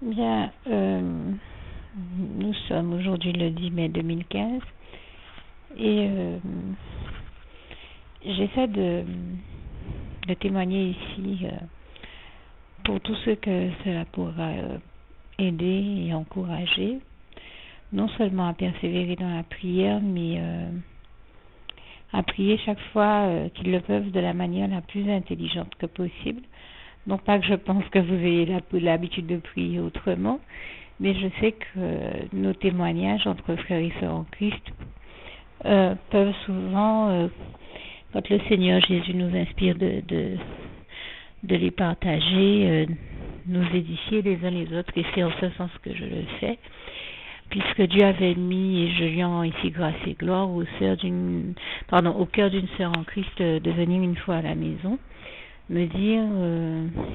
Bien, nous sommes aujourd'hui le 10 mai 2015 et j'essaie de témoigner ici pour tous ceux que cela pourra aider et encourager, non seulement à persévérer dans la prière, mais à prier chaque fois qu'ils le peuvent de la manière la plus intelligente que possible. Non pas que je pense que vous ayez l'habitude de prier autrement, mais je sais que nos témoignages entre frères et sœurs en Christ peuvent souvent, quand le Seigneur Jésus nous inspire de les partager, nous édifier les uns les autres, et c'est en ce sens que je le fais, puisque Dieu avait mis, et je lui en rends ici grâce et gloire, au cœur d'une sœur en Christ de venir une fois à la maison, me dire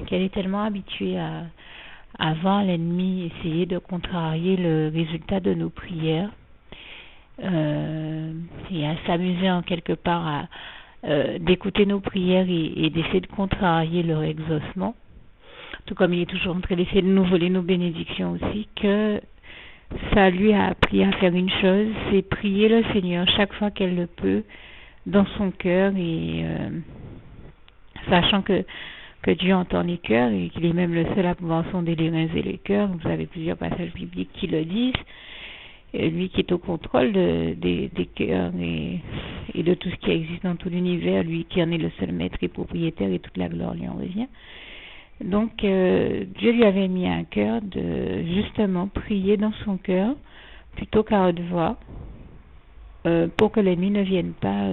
qu'elle est tellement habituée à voir l'ennemi essayer de contrarier le résultat de nos prières et à s'amuser en quelque part d'écouter nos prières et d'essayer de contrarier leur exaucement, tout comme il est toujours en train d'essayer de nous voler nos bénédictions aussi, que ça lui a appris à faire une chose, c'est prier le Seigneur chaque fois qu'elle le peut dans son cœur, et sachant que Dieu entend les cœurs et qu'il est même le seul à pouvoir sonder les reins et les cœurs. Vous avez plusieurs passages bibliques qui le disent. Lui qui est au contrôle des cœurs et de tout ce qui existe dans tout l'univers, lui qui en est le seul maître et propriétaire, et toute la gloire lui en revient. Donc Dieu lui avait mis un cœur de justement prier dans son cœur plutôt qu'à haute voix, pour que l'ennemi ne vienne pas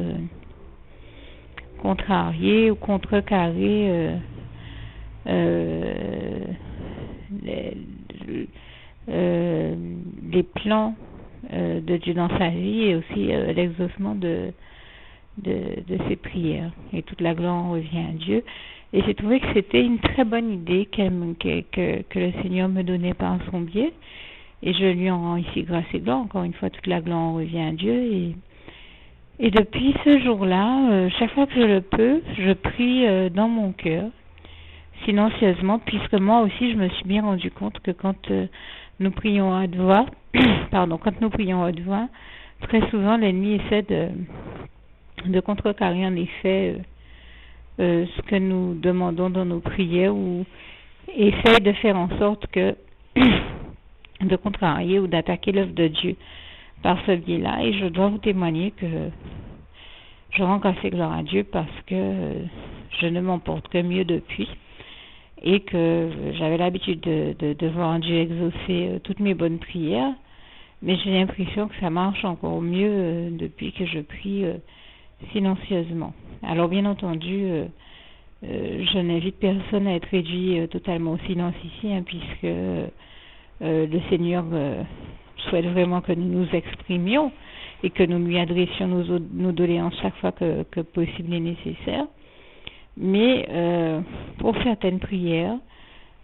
contrarier ou contrecarrer les plans de Dieu dans sa vie, et aussi l'exaucement de ses prières. Et toute la gloire en revient à Dieu. Et j'ai trouvé que c'était une très bonne idée que le Seigneur me donnait par son biais. Et je lui en rends ici grâce et gloire. Encore une fois, toute la gloire en revient à Dieu. Et depuis ce jour-là, chaque fois que je le peux, je prie dans mon cœur, silencieusement, puisque moi aussi, je me suis bien rendu compte que quand nous prions à haute voix, très souvent, l'ennemi essaie de contrecarrer en effet ce que nous demandons dans nos prières, ou essaie de faire en sorte de contrarier ou d'attaquer l'œuvre de Dieu par ce biais-là. Et je dois vous témoigner que je rends grâce et gloire à Dieu parce que je ne m'en porte que mieux depuis, et que j'avais l'habitude de voir Dieu exaucer toutes mes bonnes prières, mais j'ai l'impression que ça marche encore mieux depuis que je prie silencieusement. Alors bien entendu, je n'invite personne à être réduit totalement au silence ici, puisque le Seigneur souhaite vraiment que nous nous exprimions et que nous lui adressions nos doléances chaque fois que possible et nécessaire. Mais pour certaines prières,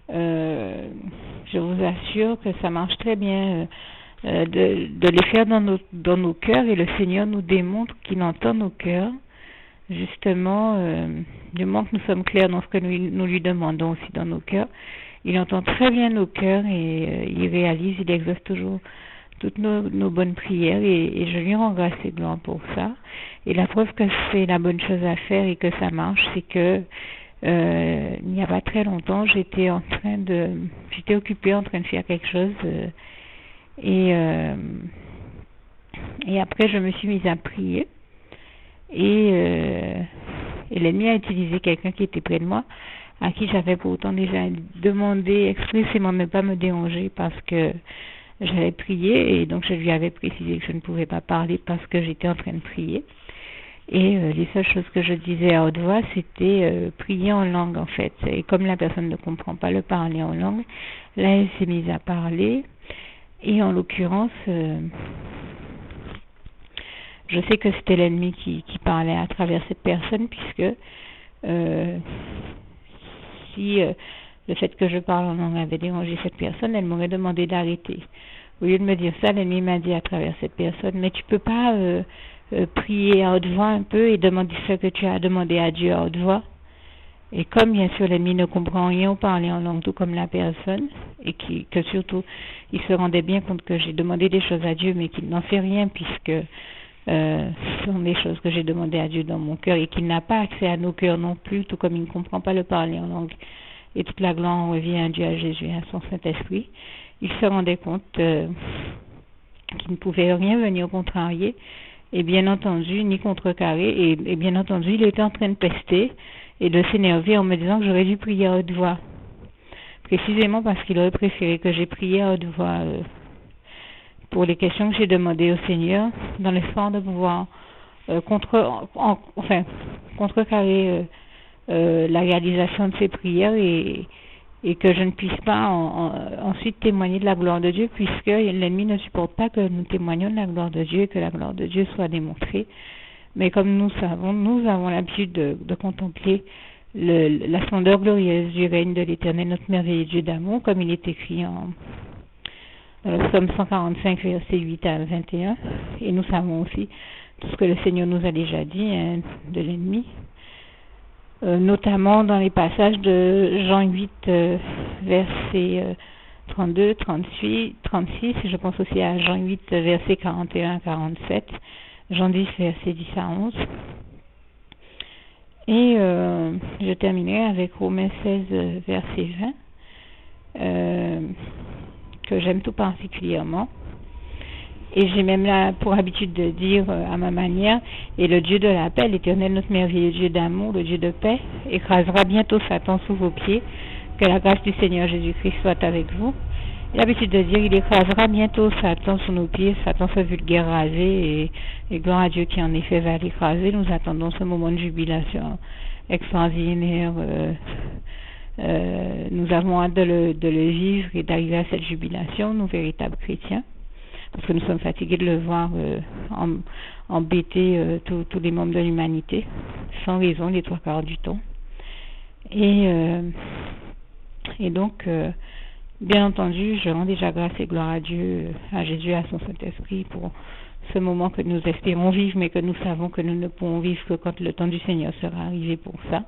je vous assure que ça marche très bien de les faire dans nos cœurs, et le Seigneur nous démontre qu'il entend nos cœurs, justement, du moment que nous sommes clairs dans ce que nous lui demandons aussi dans nos cœurs. Il entend très bien nos cœurs, et il réalise, il exauce toujours toutes nos bonnes prières, et je lui rends grâce et gloire pour ça. Et la preuve que c'est la bonne chose à faire et que ça marche, c'est que il n'y a pas très longtemps, j'étais occupée en train de faire quelque chose, et après je me suis mise à prier, et l'ennemi a utilisé quelqu'un qui était près de moi, à qui j'avais pourtant déjà demandé expressément de ne pas me déranger parce que j'avais prié, et donc je lui avais précisé que je ne pouvais pas parler parce que j'étais en train de prier. Et les seules choses que je disais à haute voix, c'était prier en langue, en fait. Et comme la personne ne comprend pas le parler en langue, là elle s'est mise à parler, et en l'occurrence, je sais que c'était l'ennemi qui parlait à travers cette personne, puisque si le fait que je parle en langue avait dérangé cette personne, elle m'aurait demandé d'arrêter. Au lieu de me dire ça, l'ennemi m'a dit à travers cette personne: mais tu peux pas prier à haute voix un peu et demander ce que tu as demandé à Dieu à haute voix. Et comme bien sûr l'ennemi ne comprend rien ou parler en langue, tout comme la personne, et que surtout il se rendait bien compte que j'ai demandé des choses à Dieu, mais qu'il n'en fait rien puisque ce sont des choses que j'ai demandées à Dieu dans mon cœur et qu'il n'a pas accès à nos cœurs non plus, tout comme il ne comprend pas le parler en langue. Et toute la gloire revient à Dieu, à Jésus, à son Saint-Esprit. Il se rendait compte qu'il ne pouvait rien venir contrarier, et bien entendu, ni contrecarrer, et bien entendu, il était en train de pester et de s'énerver en me disant que j'aurais dû prier à haute voix. Précisément parce qu'il aurait préféré que j'ai prié à haute voix pour les questions que j'ai demandées au Seigneur, dans l'espoir de pouvoir contrecarrer la réalisation de ces prières et que je ne puisse pas ensuite témoigner de la gloire de Dieu, puisque l'ennemi ne supporte pas que nous témoignions de la gloire de Dieu et que la gloire de Dieu soit démontrée. Mais comme nous avons l'habitude de contempler la splendeur glorieuse du règne de l'Éternel, notre merveilleux Dieu d'amour, comme il est écrit dans le psaume 145, versets 8 à 21. Et nous savons aussi tout ce que le Seigneur nous a déjà dit de l'ennemi, notamment dans les passages de Jean 8, versets 32, 36, et je pense aussi à Jean 8, versets 41 à 47, Jean 10, versets 10 à 11. Et je terminerai avec Romains 16, verset 20, que j'aime tout particulièrement. Et j'ai même là pour habitude de dire à ma manière, et le Dieu de la paix, l'Éternel, notre merveilleux Dieu d'amour, le Dieu de paix, écrasera bientôt Satan sous vos pieds. Que la grâce du Seigneur Jésus-Christ soit avec vous. J'ai l'habitude de dire, il écrasera bientôt Satan sous nos pieds, Satan ce vulgaire rasé, et gloire à Dieu qui en effet va l'écraser. Nous attendons ce moment de jubilation extraordinaire. Nous avons hâte de le vivre et d'arriver à cette jubilation, nous véritables chrétiens, parce que nous sommes fatigués de le voir embêter tous les membres de l'humanité, sans raison, les trois quarts du temps. Et donc, bien entendu, je rends déjà grâce et gloire à Dieu, à Jésus, à son Saint-Esprit, pour ce moment que nous espérons vivre, mais que nous savons que nous ne pourrons vivre que quand le temps du Seigneur sera arrivé pour ça.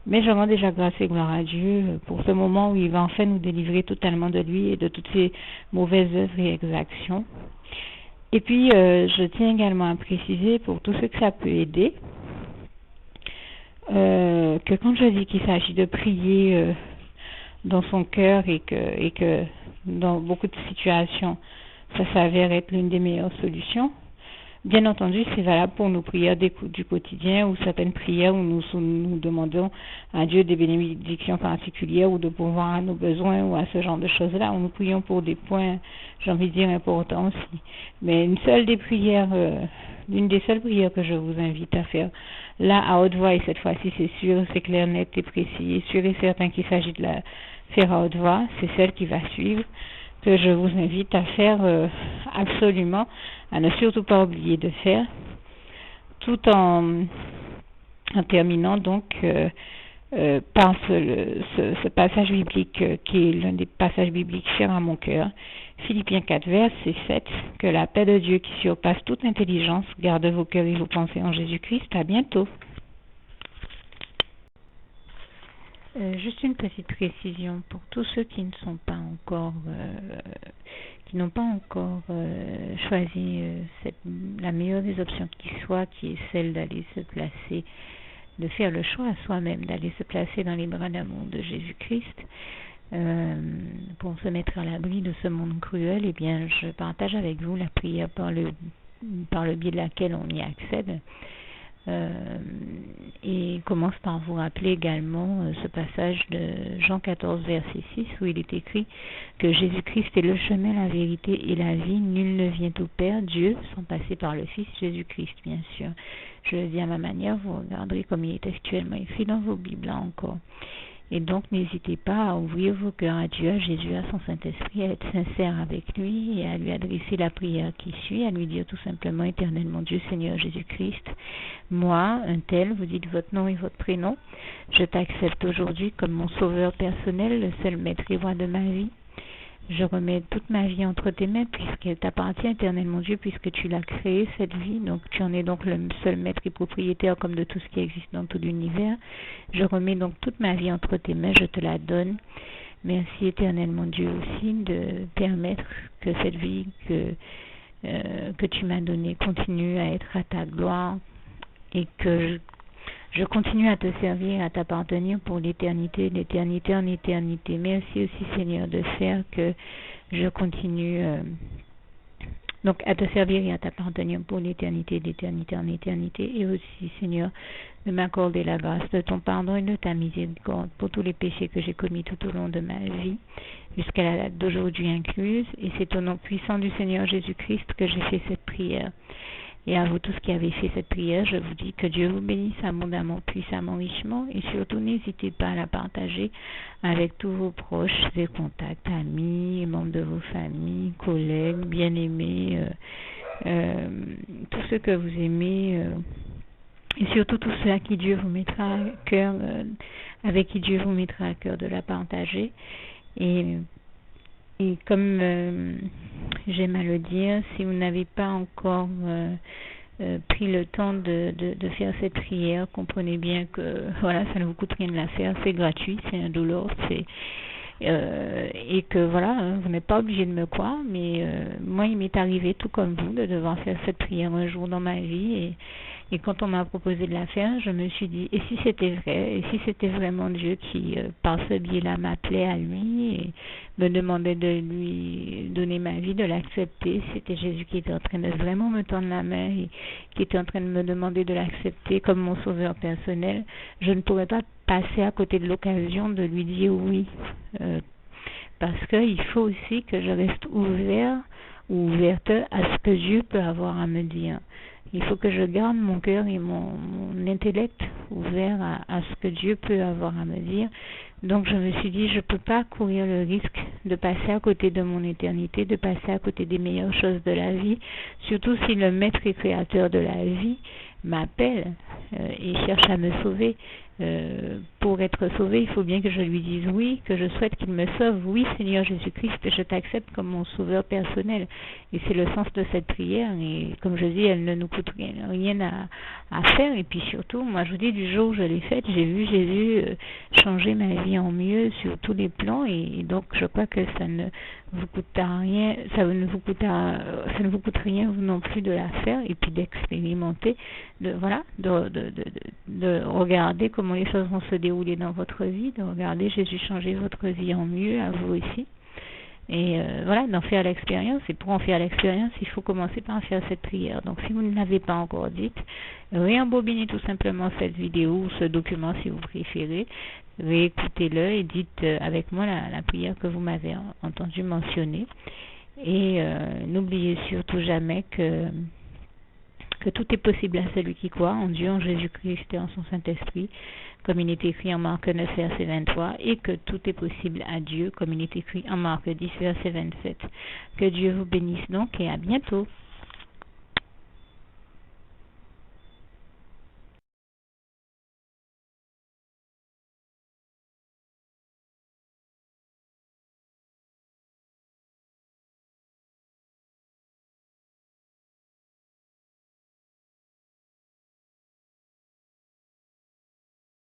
Mais je rends déjà grâce et gloire à Dieu pour ce moment où il va enfin nous délivrer totalement de lui et de toutes ses mauvaises œuvres et exactions. Et puis, je tiens également à préciser pour tous ceux que ça peut aider, que quand je dis qu'il s'agit de prier dans son cœur et que dans beaucoup de situations, ça s'avère être l'une des meilleures solutions. Bien entendu, c'est valable pour nos prières du quotidien ou certaines prières où nous demandons à Dieu des bénédictions particulières ou de pourvoir à nos besoins ou à ce genre de choses-là, où nous prions pour des points, j'ai envie de dire, importants aussi. Mais l'une des seules prières que je vous invite à faire là à haute voix, et cette fois-ci c'est sûr, c'est clair, net et précis, sûr et certain qu'il s'agit de la faire à haute voix, c'est celle qui va suivre, que je vous invite à faire absolument, à ne surtout pas oublier de faire, tout en terminant donc par ce passage biblique qui est l'un des passages bibliques chers à mon cœur, Philippiens 4, verset 7, que la paix de Dieu qui surpasse toute intelligence garde vos cœurs et vos pensées en Jésus-Christ. À bientôt. Juste une petite précision pour tous ceux qui ne sont pas encore, qui n'ont pas encore choisi la meilleure des options qui soit, qui est celle d'aller se placer, de faire le choix à soi-même, d'aller se placer dans les bras d'amour de Jésus-Christ, pour se mettre à l'abri de ce monde cruel. Eh bien, je partage avec vous la prière par le biais de laquelle on y accède. Et commence par vous rappeler également ce passage de Jean 14, verset 6, où il est écrit que Jésus-Christ est le chemin, la vérité et la vie. Nul ne vient au Père, Dieu, sans passer par le Fils Jésus-Christ, bien sûr. Je le dis à ma manière, vous regarderez comme il est actuellement écrit dans vos Bibles là encore. Et donc, n'hésitez pas à ouvrir vos cœurs à Dieu, à Jésus, à son Saint-Esprit, à être sincère avec lui et à lui adresser la prière qui suit, à lui dire tout simplement, Éternel mon Dieu, Seigneur Jésus-Christ, moi, un tel, vous dites votre nom et votre prénom, je t'accepte aujourd'hui comme mon sauveur personnel, le seul maître et roi de ma vie. Je remets toute ma vie entre tes mains puisqu'elle t'appartient, éternel mon Dieu, puisque tu l'as créée, cette vie. Donc tu en es donc le seul maître et propriétaire comme de tout ce qui existe dans tout l'univers. Je remets donc toute ma vie entre tes mains, je te la donne. Merci, éternel mon Dieu, aussi de permettre que cette vie que tu m'as donnée continue à être à ta gloire et que je continue à te servir, à t'appartenir pour l'éternité, d'éternité en éternité. Merci aussi, Seigneur, de faire que je continue donc à te servir et à t'appartenir pour l'éternité, d'éternité en éternité. Et aussi, Seigneur, de m'accorder la grâce de ton pardon et de ta miséricorde pour tous les péchés que j'ai commis tout au long de ma vie, jusqu'à la date d'aujourd'hui incluse. Et c'est au nom puissant du Seigneur Jésus-Christ que j'ai fait cette prière. Et à vous tous qui avez fait cette prière, je vous dis que Dieu vous bénisse abondamment, puissamment, richement, et surtout n'hésitez pas à la partager avec tous vos proches et contacts, amis, membres de vos familles, collègues, bien-aimés, tous ceux que vous aimez, et surtout tous ceux à qui Dieu vous mettra à cœur, avec qui Dieu vous mettra à cœur de la partager. Et comme j'aime à le dire, si vous n'avez pas encore pris le temps de faire cette prière, comprenez bien que voilà, ça ne vous coûte rien de la faire, c'est gratuit, c'est indolore, et que voilà, vous n'êtes pas obligé de me croire, mais moi il m'est arrivé tout comme vous de devoir faire cette prière un jour dans ma vie, et quand on m'a proposé de la faire, je me suis dit, et si c'était vrai, et si c'était vraiment Dieu qui, par ce biais-là, m'appelait à lui et me demandait de lui donner ma vie, de l'accepter, c'était Jésus qui était en train de vraiment me tendre la main et qui était en train de me demander de l'accepter comme mon sauveur personnel, je ne pourrais pas passer à côté de l'occasion de lui dire oui, parce qu'il faut aussi que je reste ouvert ou ouverte à ce que Dieu peut avoir à me dire. Il faut que je garde mon cœur et mon intellect ouvert à ce que Dieu peut avoir à me dire. Donc je me suis dit, je ne peux pas courir le risque de passer à côté de mon éternité, de passer à côté des meilleures choses de la vie, surtout si le maître et créateur de la vie m'appelle et cherche à me sauver. Pour être sauvé, il faut bien que je lui dise oui, que je souhaite qu'il me sauve. Oui, Seigneur Jésus-Christ, je t'accepte comme mon sauveur personnel. Et c'est le sens de cette prière. Et comme je dis, elle ne nous coûte rien à faire. Et puis surtout, moi je vous dis, du jour où je l'ai faite, j'ai vu Jésus changer ma vie en mieux sur tous les plans. Et donc je crois que ça ne vous coûtera rien, ça ne vous coûte rien vous non plus de la faire et puis d'expérimenter, de regarder comment les choses vont se dérouler dans votre vie, de regarder Jésus changer votre vie en mieux, à vous aussi. Et d'en faire l'expérience. Et pour en faire l'expérience, il faut commencer par faire cette prière. Donc si vous ne l'avez pas encore dite, réembobinez tout simplement cette vidéo ou ce document si vous préférez, réécoutez-le et dites avec moi la prière que vous m'avez entendu mentionner. Et n'oubliez surtout jamais que tout est possible à celui qui croit en Dieu, en Jésus-Christ et en son Saint-Esprit, comme il est écrit en Marc 9, verset 23, et que tout est possible à Dieu, comme il est écrit en Marc 10, verset 27. Que Dieu vous bénisse donc et à bientôt.